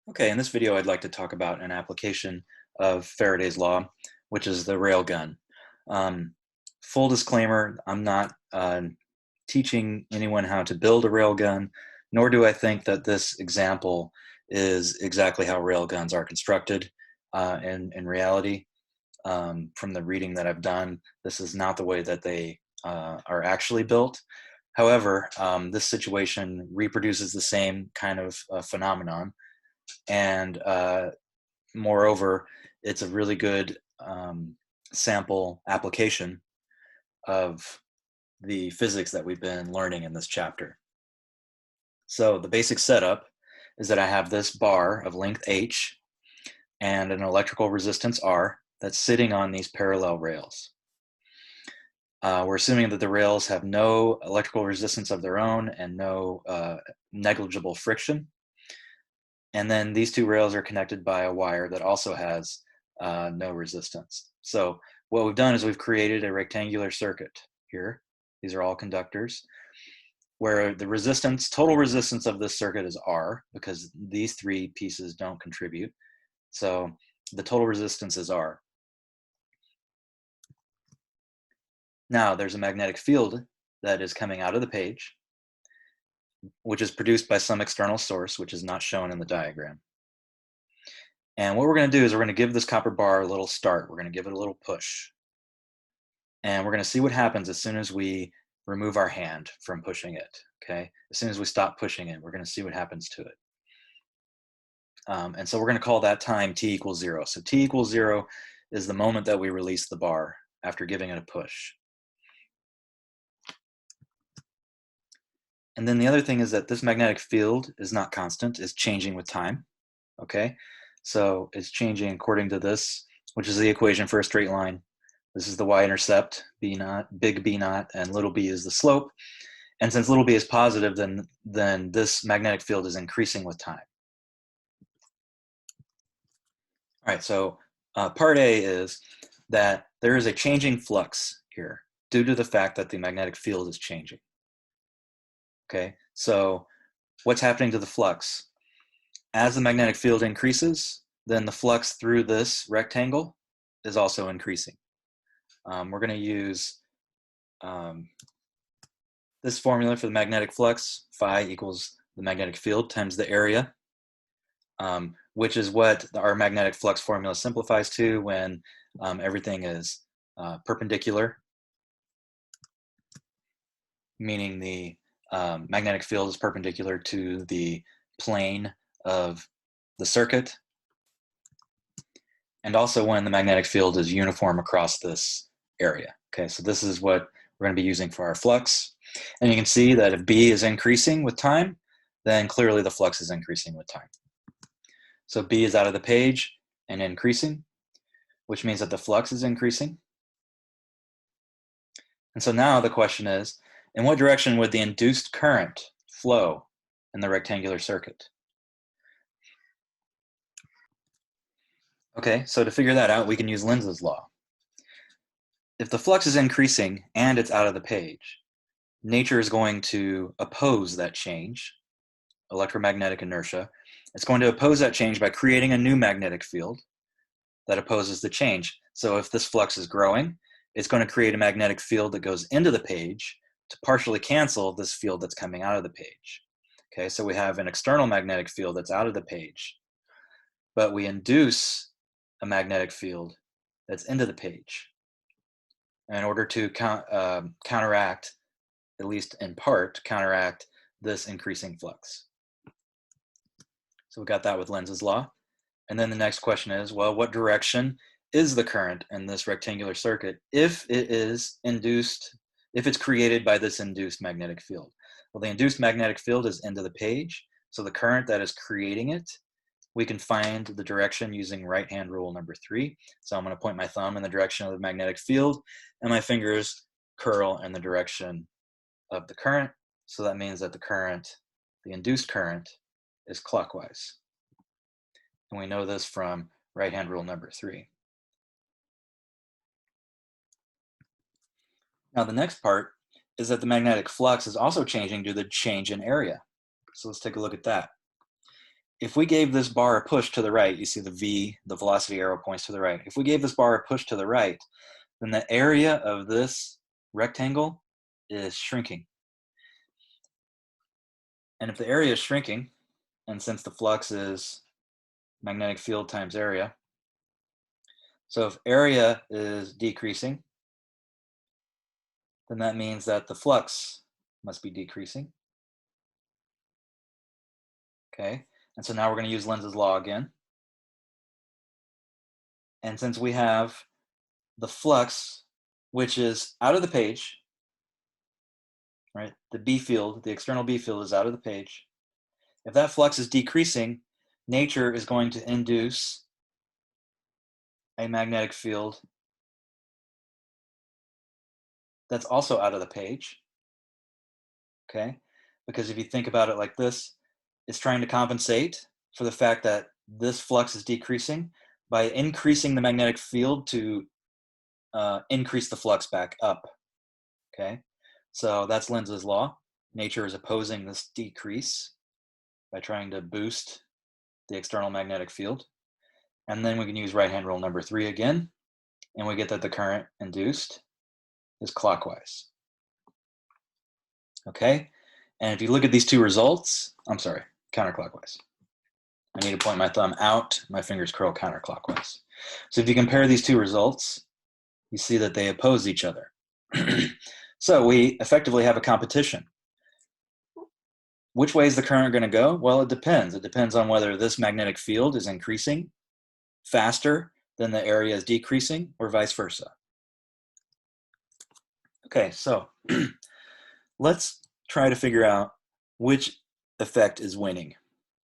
Okay, in this video I'd like to talk about an application of Faraday's law, which is the railgun. Um, Full disclaimer, I'm not teaching anyone how to build a railgun, nor do I think that this example is exactly how railguns are constructed in reality. From the reading that I've done, this is not the way that they are actually built. However, this situation reproduces the same kind of phenomenon, and moreover, it's a really good sample application of the physics that we've been learning in this chapter. So the basic setup is that I have this bar of length h and an electrical resistance R that's sitting on these parallel rails. We're assuming that the rails have no electrical resistance of their own and no negligible friction. And then these two rails are connected by a wire that also has no resistance. So what we've done is we've created a rectangular circuit here. These are all conductors, where the resistance, total resistance of this circuit is R, because these three pieces don't contribute. So the total resistance is R. Now there's a magnetic field that is coming out of the page, which is produced by some external source, which is not shown in the diagram. And what we're going to do is we're going to give this copper bar a little start. We're going to give it a little push. And we're going to see what happens as soon as we remove our hand from pushing it, okay? As soon as we stop pushing it, we're going to see what happens to it. And so we're going to call that time t equals 0. So t equals 0 is the moment that we release the bar after giving it a push. And then the other thing is that this magnetic field is not constant, it's changing with time, okay? So it's changing according to this, which is the equation for a straight line. This is the y-intercept, b naught, big B naught, and little b is the slope. And since little b is positive, then this magnetic field is increasing with time. All right, so part A is that there is a changing flux here due to the fact that the magnetic field is changing. Okay, so what's happening to the flux? As the magnetic field increases, then the flux through this rectangle is also increasing. We're going to use this formula for the magnetic flux. Phi equals the magnetic field times the area, which is what our magnetic flux formula simplifies to when everything is perpendicular, meaning the magnetic field is perpendicular to the plane of the circuit, and also when the magnetic field is uniform across this area. Okay, so this is what we're going to be using for our flux. And you can see that if B is increasing with time, then clearly the flux is increasing with time. So B is out of the page and increasing, which means that the flux is increasing. And so now the question is, in what direction would the induced current flow in the rectangular circuit? Okay, so to figure that out, we can use Lenz's law. If the flux is increasing and it's out of the page, nature is going to oppose that change, electromagnetic inertia. It's going to oppose that change by creating a new magnetic field that opposes the change. So if this flux is growing, it's going to create a magnetic field that goes into the page to partially cancel this field that's coming out of the page. Okay, so we have an external magnetic field that's out of the page, but we induce a magnetic field that's into the page in order to counteract, at least in part, counteract this increasing flux. So we got that with Lenz's law. And then the next question is, well, what direction is the current in this rectangular circuit if it is induced, if it's created by this induced magnetic field? Well, the induced magnetic field is into the page, so the current that is creating it, we can find the direction using right-hand rule number 3. So I'm going to point my thumb in the direction of the magnetic field, and my fingers curl in the direction of the current. So that means that the current, the induced current, is clockwise. And we know this from right-hand rule number 3. Now the next part is that the magnetic flux is also changing due to the change in area. So let's take a look at that. if we gave this bar a push to the right, you see the V, the velocity arrow points to the right. If we gave this bar a push to the right, then the area of this rectangle is shrinking. And if the area is shrinking, and since the flux is magnetic field times area, so if area is decreasing, then that means that the flux must be decreasing. Okay, and so now we're going to use Lenz's law again. And since we have the flux, which is out of the page, right? The B field, the external B field is out of the page. If that flux is decreasing, nature is going to induce a magnetic field that's also out of the page, okay? Because if you think about it like this, it's trying to compensate for the fact that this flux is decreasing by increasing the magnetic field to increase the flux back up, okay? So that's Lenz's law. Nature is opposing this decrease by trying to boost the external magnetic field. And then we can use right-hand rule number 3 again, and we get that the current induced is clockwise. Okay, and if you look at these two results, I'm sorry, counterclockwise. I need to point my thumb out, my fingers curl counterclockwise. So if you compare these two results, you see that they oppose each other. So we effectively have a competition. Which way is the current going to go? Well, it depends. It depends on whether this magnetic field is increasing faster than the area is decreasing, or vice versa. Okay, so let's try to figure out which effect is winning,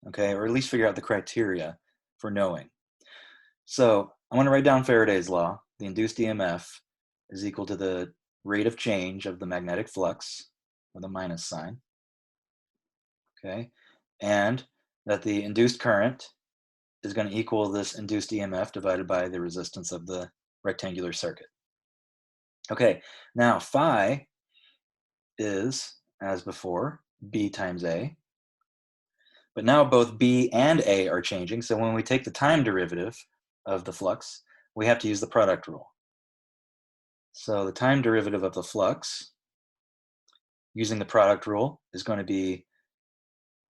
okay, or at least figure out the criteria for knowing. So I want to write down Faraday's law. The induced EMF is equal to the rate of change of the magnetic flux with a minus sign, okay, and that the induced current is going to equal this induced EMF divided by the resistance of the rectangular circuit. Okay, now phi is, as before, B times A. But now both B and A are changing, so when we take the time derivative of the flux, we have to use the product rule. So the time derivative of the flux, using the product rule, is going to be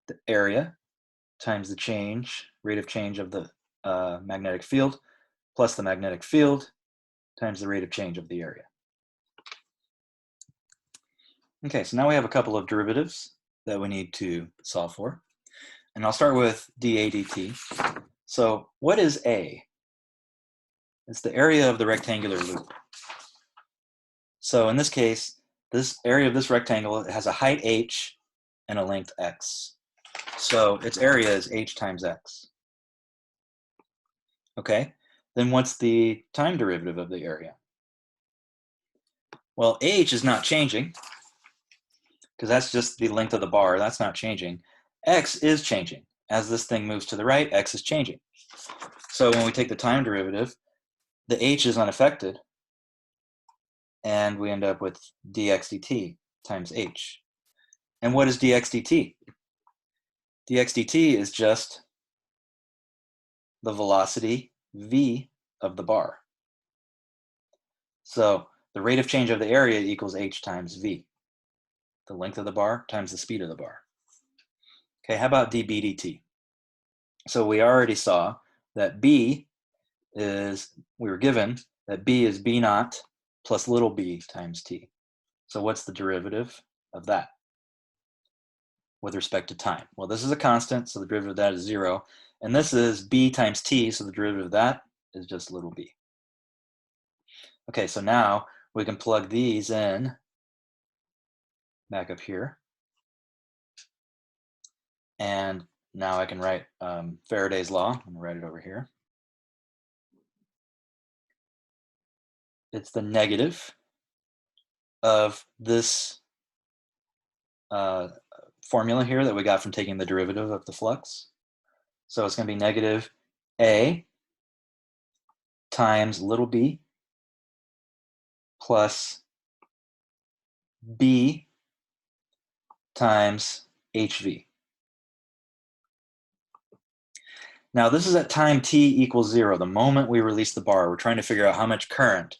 the area times the change, rate of change of the magnetic field, plus the magnetic field times the rate of change of the area. Okay, so now we have a couple of derivatives that we need to solve for. And I'll start with dA dt. So what is A? It's the area of the rectangular loop. So in this case, this area of this rectangle has a height h and a length x. So its area is h times x. Okay, then what's the time derivative of the area? Well, h is not changing, because that's just the length of the bar. That's not changing. X is changing. As this thing moves to the right, x is changing. So when we take the time derivative, the h is unaffected, and we end up with dx dt times h. And what is dx dt? Dx dt is just the velocity v of the bar. So the rate of change of the area equals h times v, the length of the bar times the speed of the bar. Okay, how about dB dt? So we already saw that B is, we were given that B is B naught plus little b times t. So what's the derivative of that with respect to time? Well, this is a constant, so the derivative of that is 0. And this is b times t, so the derivative of that is just little b. Okay, so now we can plug these in back up here. And now I can write Faraday's law. I'm going to write it over here. It's the negative of this formula here that we got from taking the derivative of the flux. So it's going to be negative A times little b plus B times HV. Now this is at time t equals 0, the moment we release the bar. We're trying to figure out how much current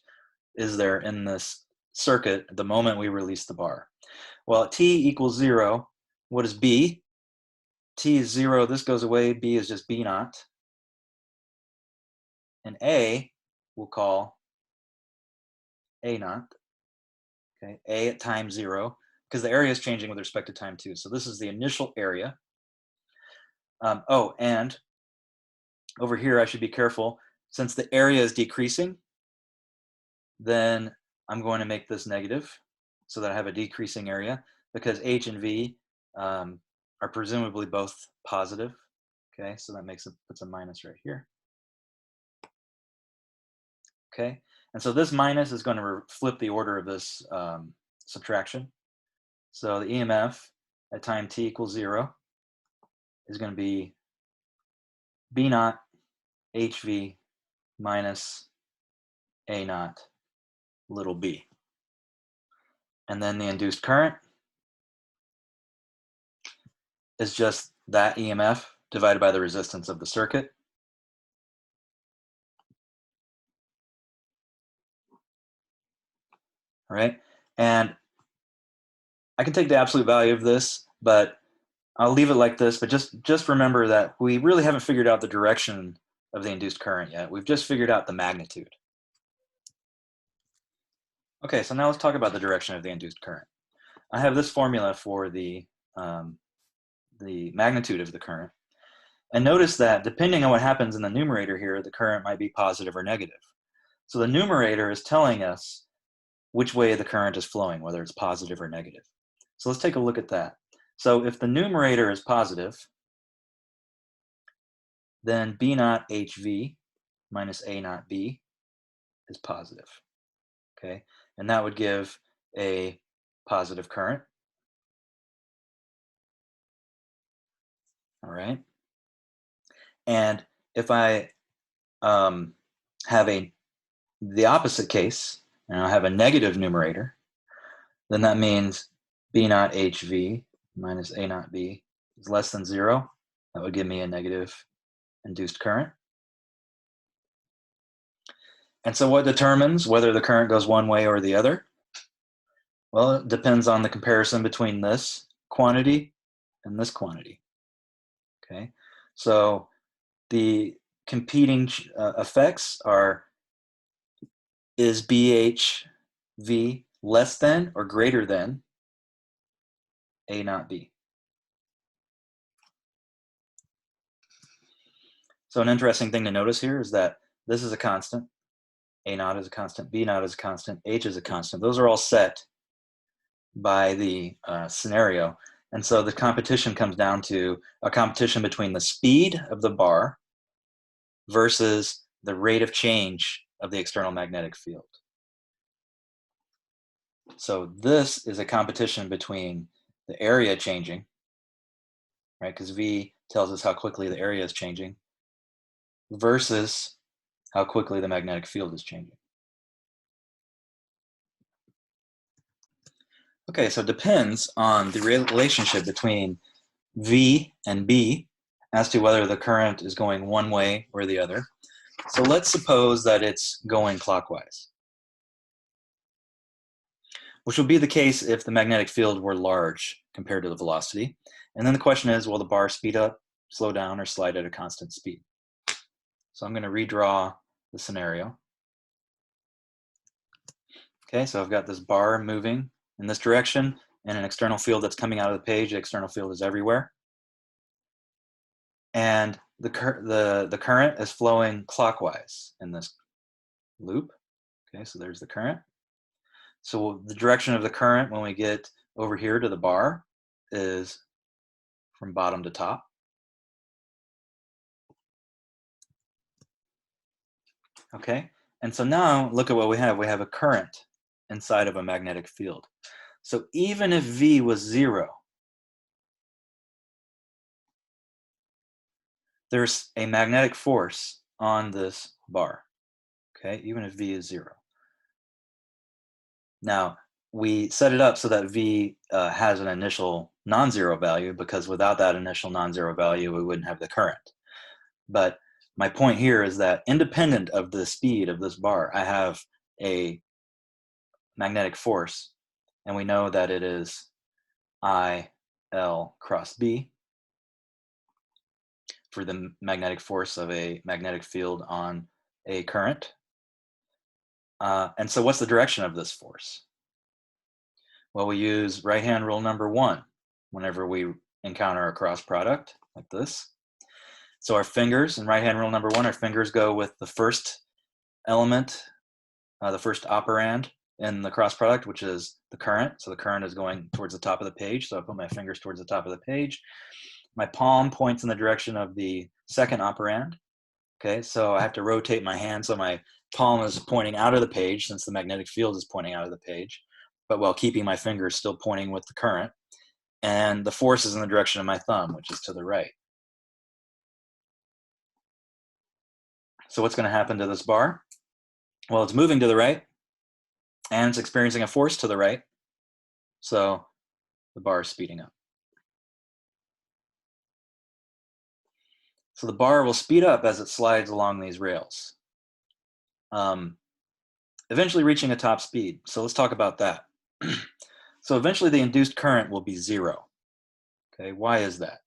is there in this circuit the moment we release the bar. Well, at t equals 0, what is B? T is 0, this goes away, B is just B naught. And A we'll call A naught. Okay, A at time 0, because the area is changing with respect to time 2. So this is the initial area. Oh, and over here I should be careful. Since the area is decreasing, then I'm going to make this negative so that I have a decreasing area, because H and V are presumably both positive. Okay, so that puts a minus right here. Okay, and so this minus is going to flip the order of this subtraction. So the EMF at time t equals 0 is going to be B naught HV minus A naught little b. And then the induced current is just that EMF divided by the resistance of the circuit. All right, and I can take the absolute value of this, but I'll leave it like this. But just remember that we really haven't figured out the direction of the induced current yet. We've just figured out the magnitude. Okay, so now let's talk about the direction of the induced current. I have this formula for the magnitude of the current. And notice that depending on what happens in the numerator here, the current might be positive or negative. So the numerator is telling us which way the current is flowing, whether it's positive or negative. So let's take a look at that. So if the numerator is positive, then B naught HV minus A naught B is positive. Okay, and that would give a positive current. All right. And if I have the opposite case, and I have a negative numerator, then that means B naught HV minus A naught B is less than 0. That would give me a negative induced current. And so what determines whether the current goes one way or the other? Well, it depends on the comparison between this quantity and this quantity. Okay, so the competing effects are, is BHV less than or greater than A naught B? So an interesting thing to notice here is that this is a constant, A naught is a constant, B naught is a constant, H is a constant. Those are all set by the scenario. And so the competition comes down to a competition between the speed of the bar versus the rate of change of the external magnetic field. So this is a competition between the area changing, right? Because V tells us how quickly the area is changing, versus how quickly the magnetic field is changing. Okay, so it depends on the relationship between V and B as to whether the current is going one way or the other. So let's suppose that it's going clockwise, which would be the case if the magnetic field were large compared to the velocity. And then the question is, will the bar speed up, slow down, or slide at a constant speed? So I'm going to redraw the scenario. Okay, so I've got this bar moving in this direction and an external field that's coming out of the page. The external field is everywhere. And the current is flowing clockwise in this loop. Okay, so there's the current. So the direction of the current when we get over here to the bar is from bottom to top. Okay, and so now look at what we have. We have a current inside of a magnetic field. So even if V was 0, there's a magnetic force on this bar. Okay, even if V is 0. Now, we set it up so that V has an initial non-zero value, because without that initial non-zero value, we wouldn't have the current. But my point here is that independent of the speed of this bar, I have a magnetic force, and we know that it is I/L cross B for the magnetic force of a magnetic field on a current. And so what's the direction of this force? Well, we use right-hand rule number 1 whenever we encounter a cross product like this. So our fingers, in right-hand rule number 1, our fingers go with the first element, the first operand in the cross product, which is the current. So the current is going towards the top of the page. So I put my fingers towards the top of the page. My palm points in the direction of the second operand. Okay, so I have to rotate my hand so my palm is pointing out of the page since the magnetic field is pointing out of the page, but while keeping my fingers still pointing with the current. And the force is in the direction of my thumb, which is to the right. So what's going to happen to this bar? Well, it's moving to the right, and it's experiencing a force to the right. So the bar is speeding up. So the bar will speed up as it slides along these rails, eventually reaching a top speed. So let's talk about that. So eventually the induced current will be 0. Okay, why is that?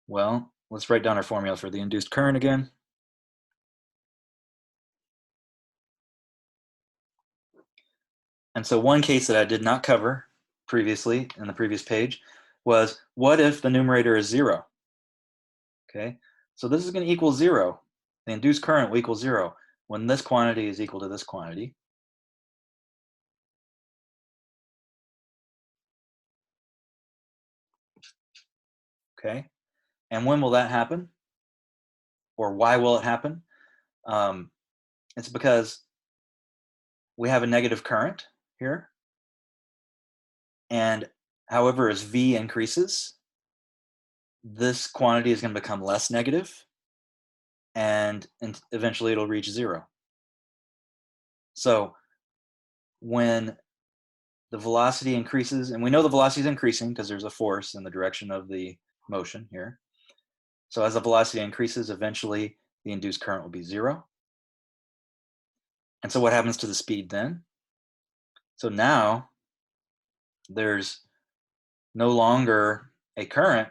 Well, let's write down our formula for the induced current again. And so one case that I did not cover previously in the previous page was, what if the numerator is 0? Okay, so this is going to equal 0. The induced current will equal 0 when this quantity is equal to this quantity. Okay, and when will that happen? Or why will it happen? It's because we have a negative current here. And however, as V increases, this quantity is going to become less negative, and eventually it'll reach 0. So when the velocity increases, and we know the velocity is increasing because there's a force in the direction of the motion here. So as the velocity increases, eventually the induced current will be 0. And so what happens to the speed then? So now there's no longer a current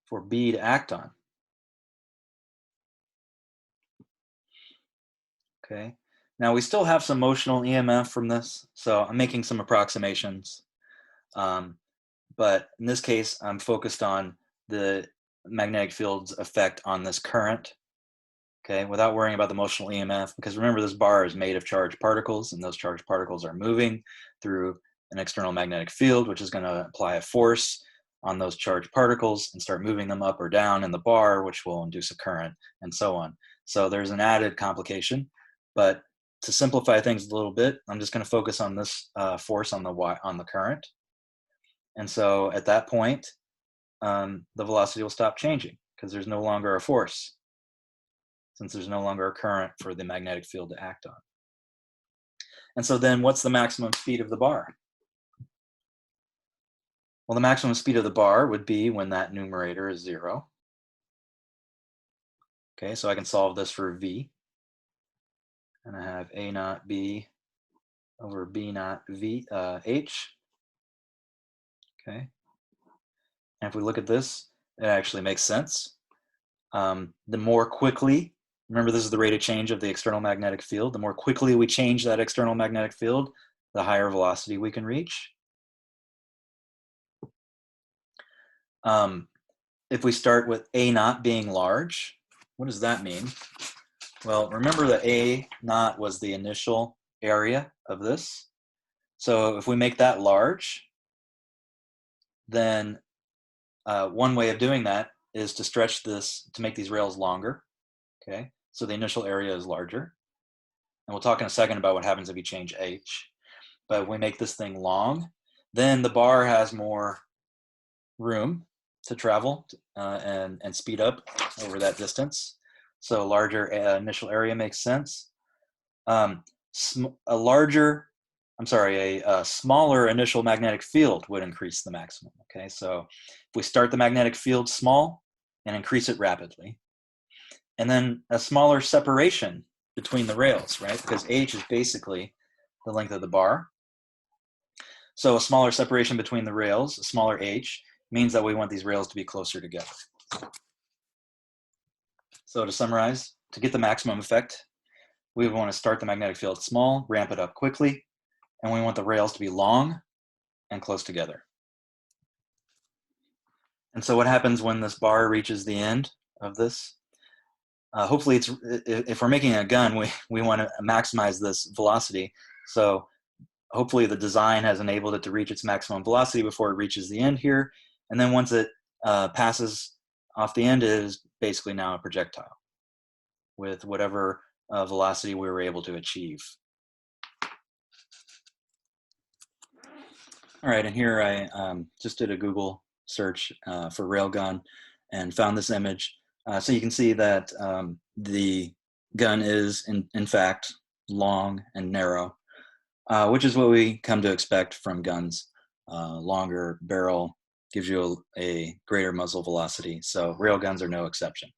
for B to act on. Okay, now we still have some motional EMF from this, so I'm making some approximations. But in this case, I'm focused on the magnetic field's effect on this current, okay, without worrying about the motional EMF, because remember, this bar is made of charged particles, and those charged particles are moving through an external magnetic field, which is going to apply a force on those charged particles and start moving them up or down in the bar, which will induce a current, and so on. So there's an added complication, but to simplify things a little bit, I'm just going to focus on this force on the current. And so at that point, the velocity will stop changing because there's no longer a force, since there's no longer a current for the magnetic field to act on. And so then what's the maximum speed of the bar? Well, the maximum speed of the bar would be when that numerator is 0. Okay, so I can solve this for V. And I have A naught B over B naught V H. Okay. And if we look at this, it actually makes sense. The more quickly, remember this is the rate of change of the external magnetic field, the more quickly we change that external magnetic field, the higher velocity we can reach. If we start with A naught being large, what does that mean? Well, remember that A naught was the initial area of this. So if we make that large, then one way of doing that is to stretch this, to make these rails longer. Okay, so the initial area is larger. And we'll talk in a second about what happens if you change H. But if we make this thing long, then the bar has more room to travel and speed up over that distance. So larger initial area makes sense. A smaller initial magnetic field would increase the maximum. Okay, so if we start the magnetic field small and increase it rapidly. And then a smaller separation between the rails, right? Because h is basically the length of the bar. So a smaller separation between the rails, a smaller h, means that we want these rails to be closer together. So to summarize, to get the maximum effect, we want to start the magnetic field small, ramp it up quickly, and we want the rails to be long and close together. And so what happens when this bar reaches the end of this? Hopefully, if we're making a gun, we want to maximize this velocity. So hopefully the design has enabled it to reach its maximum velocity before it reaches the end here. And then once it passes off the end, it is basically now a projectile with whatever velocity we were able to achieve. All right, and here I just did a Google search for Railgun and found this image. So you can see that the gun is in fact long and narrow, which is what we come to expect from guns. Longer barrel gives you a greater muzzle velocity, so railguns are no exception.